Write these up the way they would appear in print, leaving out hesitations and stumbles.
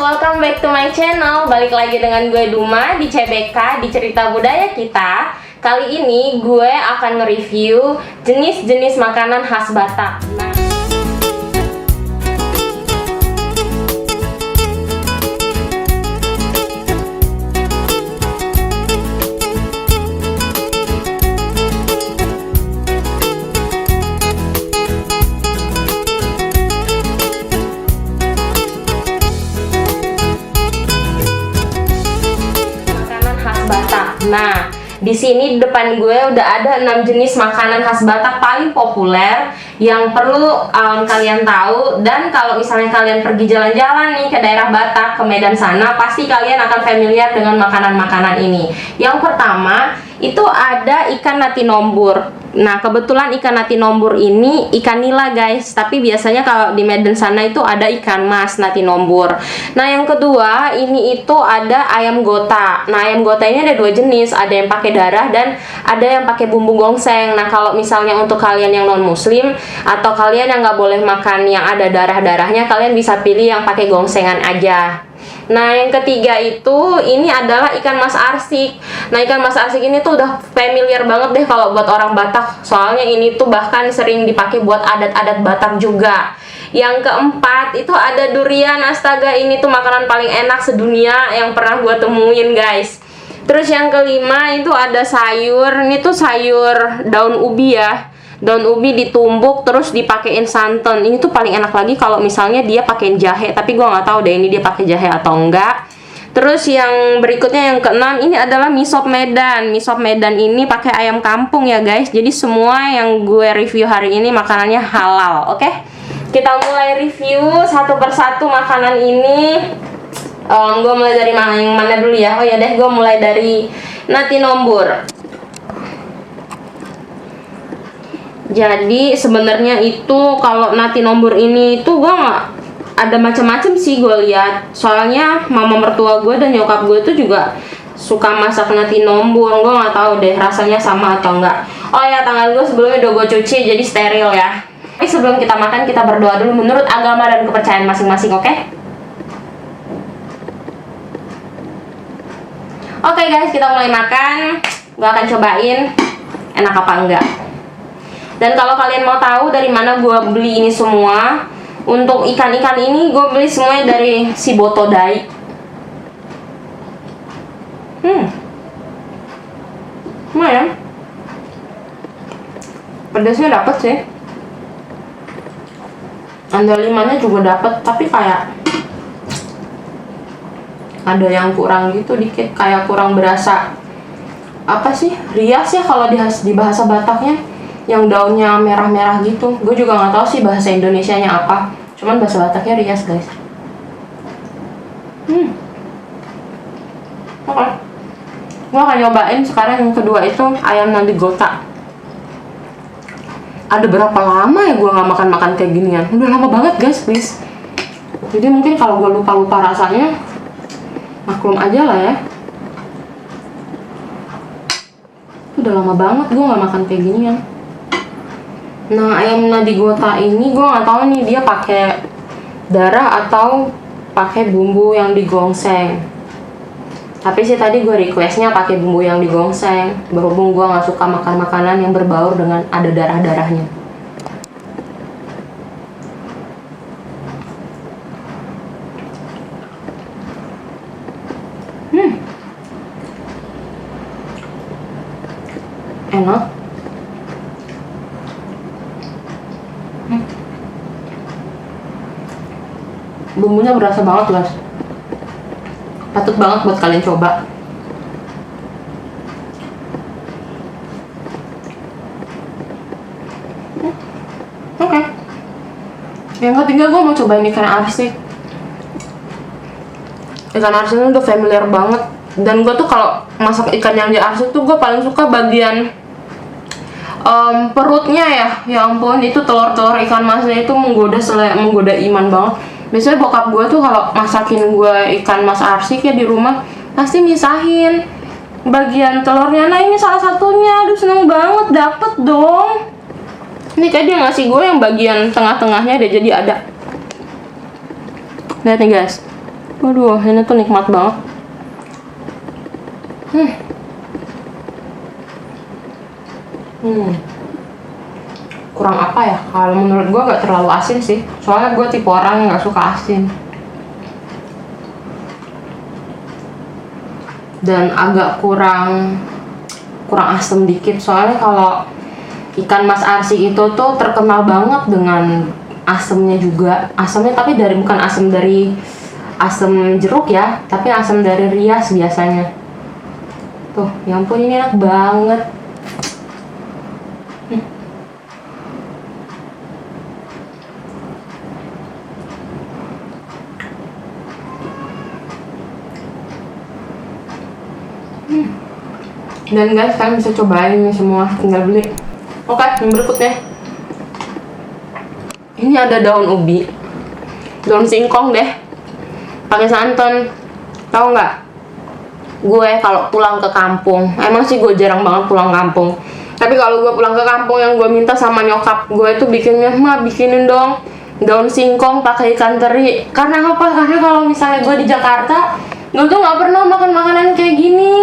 welcome back to my channel. Balik lagi dengan gue Duma di CBK, di Cerita Budaya Kita. Kali ini gue akan nge-review jenis-jenis makanan khas Batak. Nah, di sini di depan gue udah ada 6 jenis makanan khas Batak paling populer yang perlu kalian tahu. Dan kalau misalnya kalian pergi jalan-jalan nih ke daerah Batak, ke Medan sana, pasti kalian akan familiar dengan makanan-makanan ini. Yang pertama itu ada ikan nati nombur. Nah, kebetulan ikan nati nombur ini ikan nila guys, tapi biasanya kalau di Medan sana itu ada ikan mas nati nombur. Nah, yang kedua ini itu ada ayam gota. Nah, ayam gota ini ada 2 jenis, ada yang pakai darah dan ada yang pakai bumbu gongseng. Nah, kalau misalnya untuk kalian yang non muslim atau kalian yang nggak boleh makan yang ada darah-darahnya, kalian bisa pilih yang pakai gongsengan aja. Nah, yang ketiga itu ini adalah ikan mas arsik. Nah, ikan mas arsik ini tuh udah familiar banget deh kalau buat orang Batak. Soalnya ini tuh bahkan sering dipakai buat adat-adat Batak juga. Yang keempat itu ada durian. Astaga, ini tuh makanan paling enak sedunia yang pernah gue temuin guys. Terus yang kelima itu ada sayur. Ini tuh sayur daun ubi ya. Daun ubi ditumbuk terus dipakein santan. Ini tuh paling enak lagi kalau misalnya dia pakein jahe, tapi gue nggak tahu deh ini dia pakai jahe atau enggak. Terus yang berikutnya yang keenam ini adalah mie sop Medan. Mie sop Medan ini pakai ayam kampung ya guys. Jadi semua yang gue review hari ini makanannya halal. Oke, kita mulai review satu persatu makanan ini. Gue mulai dari yang mana dulu ya? Oh ya deh, gue mulai dari nati nombur. Jadi sebenarnya itu kalau nati nombur ini tuh gue nggak ada macam-macam sih gue lihat. Soalnya mama mertua gue dan nyokap gue tuh juga suka masak nati nombur. Gue nggak tahu deh rasanya sama atau enggak. Oh ya, tangan gue sebelumnya udah gue cuci jadi steril ya. Tapi sebelum kita makan kita berdoa dulu menurut agama dan kepercayaan masing-masing, oke? Oke guys, kita mulai makan. Gue akan cobain enak apa enggak. Dan kalau kalian mau tahu dari mana gue beli ini semua, untuk ikan-ikan ini gue beli semuanya dari si Botodai. Lumayan. Pedasnya dapet sih. Andalimannya juga dapet, tapi kayak ada yang kurang gitu dikit, kayak kurang berasa apa sih? Rias ya kalau di bahasa Bataknya. Yang daunnya merah-merah gitu. Gue juga nggak tahu sih bahasa Indonesianya apa. Cuman bahasa Bataknya rias guys. Oke. Gue akan nyobain sekarang yang kedua itu ayam nadi gota. Ada berapa lama ya gue nggak makan kayak ginian? Udah lama banget guys, please. Jadi mungkin kalau gue lupa rasanya, maklum aja lah ya. Udah lama banget gue nggak makan kayak ginian. Nah, ayam nadi gota ini gue nggak tahu nih dia pakai darah atau pakai bumbu yang digongseng. Tapi sih tadi gue requestnya pakai bumbu yang digongseng. Berhubung gue nggak suka makan makanan yang berbaur dengan ada darah-darahnya. Enak. Bumbunya berasa banget guys. Patut banget buat kalian coba. Oke. Yang ketiga gue mau cobain ikan arsik. Ikan arsik itu udah familiar banget. Dan gue tuh kalau masak ikan yang di arsik tuh gue paling suka bagian perutnya ya. Ya ampun, itu telur-telur ikan masnya itu menggoda iman banget. Biasanya bokap gue tuh kalau masakin gue ikan mas arsik ya di rumah pasti misahin bagian telurnya. Nah, ini salah satunya. Aduh, seneng banget dapet dong. Ini kayak dia ngasih gue yang bagian tengah-tengahnya deh, jadi ada. Lihat nih guys. Waduh, ini tuh nikmat banget. Kurang apa ya? Kalau menurut gue nggak terlalu asin sih. Soalnya gue tipe orang yang nggak suka asin. Dan agak kurang asem dikit. Soalnya kalau ikan mas arsi itu tuh terkenal banget dengan asemnya juga. Asemnya tapi bukan asem dari asem jeruk ya, tapi asem dari rias biasanya. Tuh, ya ampun ini enak banget. Dan guys, kalian bisa cobain ini semua, tinggal beli. Oke, yang berikutnya ini ada daun ubi, daun singkong deh, pakai santan. Tahu nggak? Gue kalau pulang ke kampung, emang sih gue jarang banget pulang kampung, tapi kalau gue pulang ke kampung yang gue minta sama nyokap gue itu bikinnya, "Ma, bikinin dong daun singkong pakai ikan teri." Karena apa? Karena kalau misalnya gue di Jakarta, gue tuh nggak pernah makan makanan kayak gini.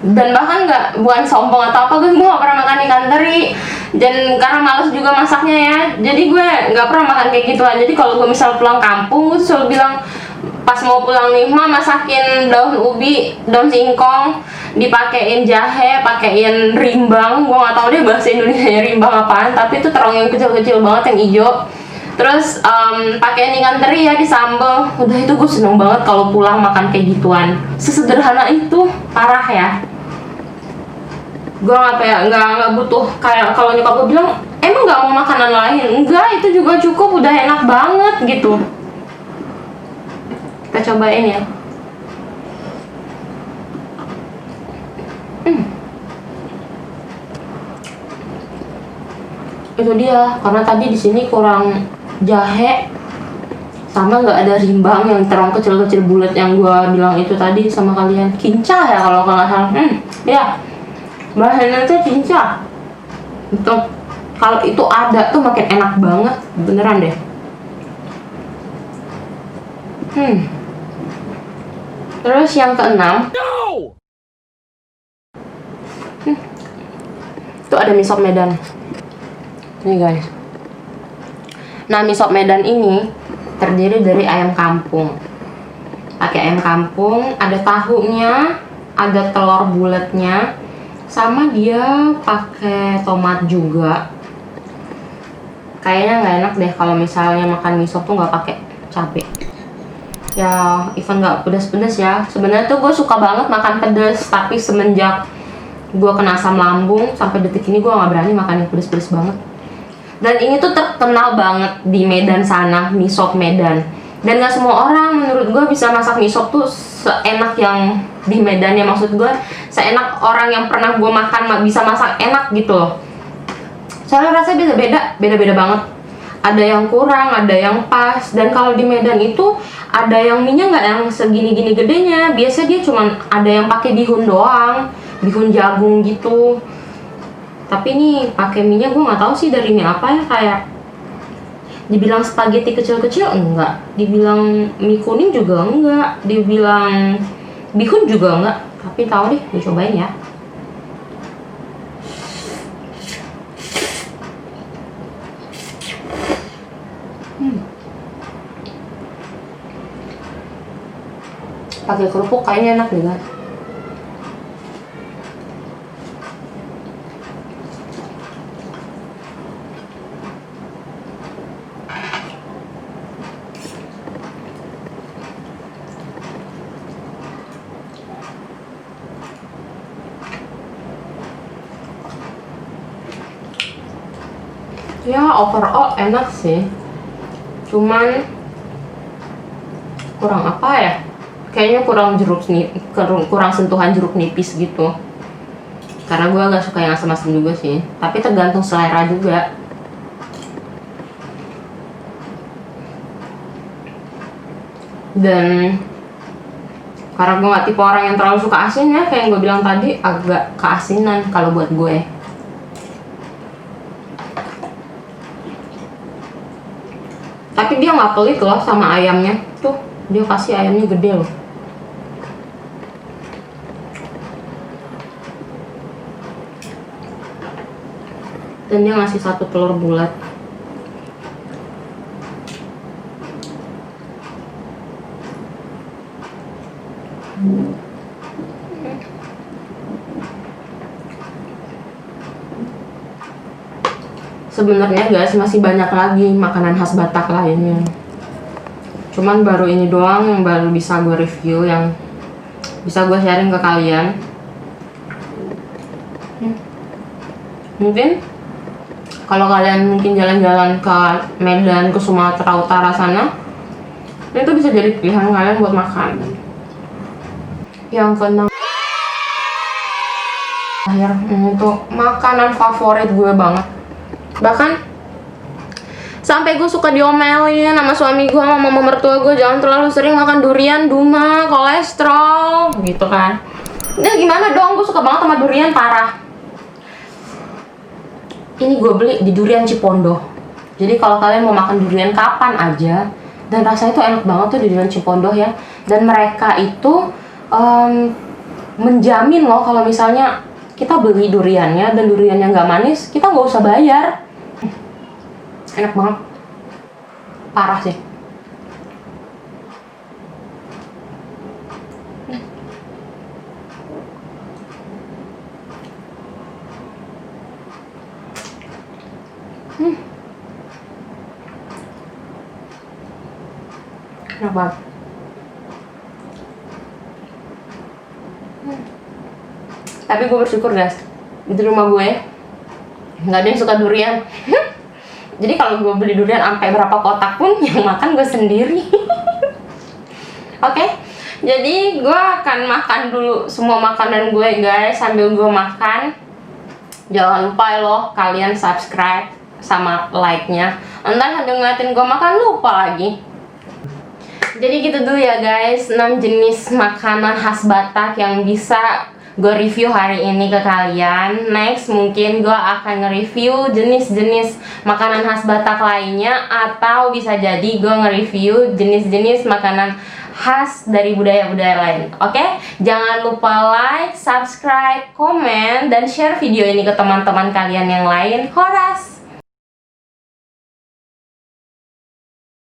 Dan bahkan bukan sombong atau apa, gue gak pernah makan ikan teri. Dan karena males juga masaknya ya, jadi gue gak pernah makan kayak gituan. Jadi kalau gue misal pulang kampung, gue tuh selalu bilang pas mau pulang nih, "Ma, masakin daun ubi, daun singkong, dipakein jahe, pakein rimbang." Gue gak tahu deh bahasa Indonesia rimbang apaan, tapi itu terong yang kecil-kecil banget yang hijau. Terus pakein ikan teri ya di sambal. Udah, itu gue seneng banget kalau pulang makan kayak gituan. Sesederhana itu, parah ya. Gue nggak butuh kayak kalau nyokap gue bilang, "Emang nggak mau makanan lain?" Enggak, itu juga cukup, udah enak banget gitu. Kita cobain ya. Itu dia, karena tadi di sini kurang jahe sama nggak ada rimbang yang terong kecil-kecil bulat yang gue bilang itu tadi sama kalian. Kinca ya kalau nggak salah. Ya, bahasanya tuh cinca. Itu kalau itu ada tuh makin enak banget, beneran deh. Terus yang keenam, itu ada mie sop Medan. Nih guys. Nah, mie sop Medan ini terdiri dari ayam kampung. Pakai ayam kampung, ada tahunya, ada telur bulatnya, sama dia pakai tomat juga. Kayaknya nggak enak deh kalau misalnya makan mie sop tuh nggak pakai cabai. Ya, even nggak pedas-pedas ya. Sebenarnya tuh gue suka banget makan pedas, tapi semenjak gue kena asam lambung sampai detik ini gue nggak berani makan yang pedas-pedas banget. Dan ini tuh terkenal banget di Medan sana, mie sop Medan. Dan gak semua orang menurut gue bisa masak mie sop tuh seenak yang di Medan ya. Maksud gue, seenak orang yang pernah gue makan bisa masak enak gitu loh. Soalnya rasanya beda-beda banget. Ada yang kurang, ada yang pas. Dan kalau di Medan itu ada yang mie-nya nggak yang segini-gini gedenya. Biasanya dia cuman ada yang pakai bihun doang, bihun jagung gitu. Tapi ini pakai mie-nya gue nggak tahu sih dari mie apa ya, kayak dibilang spaghetti kecil-kecil enggak, dibilang mie kuning juga enggak, dibilang bihun juga enggak. Tapi tahu deh, gue cobain ya. Pakai kerupuk kayaknya enak deh guys. Ya overall enak sih, cuman kurang apa ya, kayaknya kurang kurang sentuhan jeruk nipis gitu. Karena gue agak suka yang asam-asam juga sih, tapi tergantung selera juga. Dan karena gue gak tipe orang yang terlalu suka asin ya, kayak yang gue bilang tadi, agak keasinan kalau buat gue. Tapi dia nggak pelit loh sama ayamnya tuh, Dia kasih ayamnya gede loh. Dan dia ngasih 1 telur bulat. Sebenarnya guys masih banyak lagi makanan khas Batak lainnya. Cuman baru ini doang yang baru bisa gue review, yang bisa gue sharing ke kalian. Mungkin kalau kalian mungkin jalan-jalan ke Medan, ke Sumatera Utara sana, itu bisa jadi pilihan kalian buat makan. Yang keenam, terakhir, untuk makanan favorit gue banget. Bahkan sampai gue suka diomelin sama suami gue, sama mama mertua gue, jangan terlalu sering makan durian, Duma, kolesterol gitu kan. Nah gimana dong, gue suka banget sama durian, parah. Ini gue beli di Durian Cipondoh. Jadi kalau kalian mau makan durian kapan aja, dan rasanya tuh enak banget tuh di Durian Cipondoh ya. Dan mereka itu menjamin loh kalau misalnya kita beli duriannya dan duriannya nggak manis, kita nggak usah bayar. Enak banget, parah sih. Enak banget. Tapi gue bersyukur guys, di rumah gue nggak ada yang suka durian. Jadi kalau gue beli durian sampai berapa kotak pun yang makan gue sendiri. Oke, jadi gue akan makan dulu semua makanan gue guys. Sambil gue makan, jangan lupa loh kalian subscribe sama like-nya. Entar sambil ngeliatin gue makan lupa lagi. Jadi gitu dulu ya guys, 6 jenis makanan khas Batak yang bisa gue review hari ini ke kalian. Next mungkin gue akan nge-review jenis-jenis makanan khas Batak lainnya, atau bisa jadi gue nge-review jenis-jenis makanan khas dari budaya-budaya lain. Oke? Jangan lupa like, subscribe, komen, dan share video ini ke teman-teman kalian yang lain. Horas!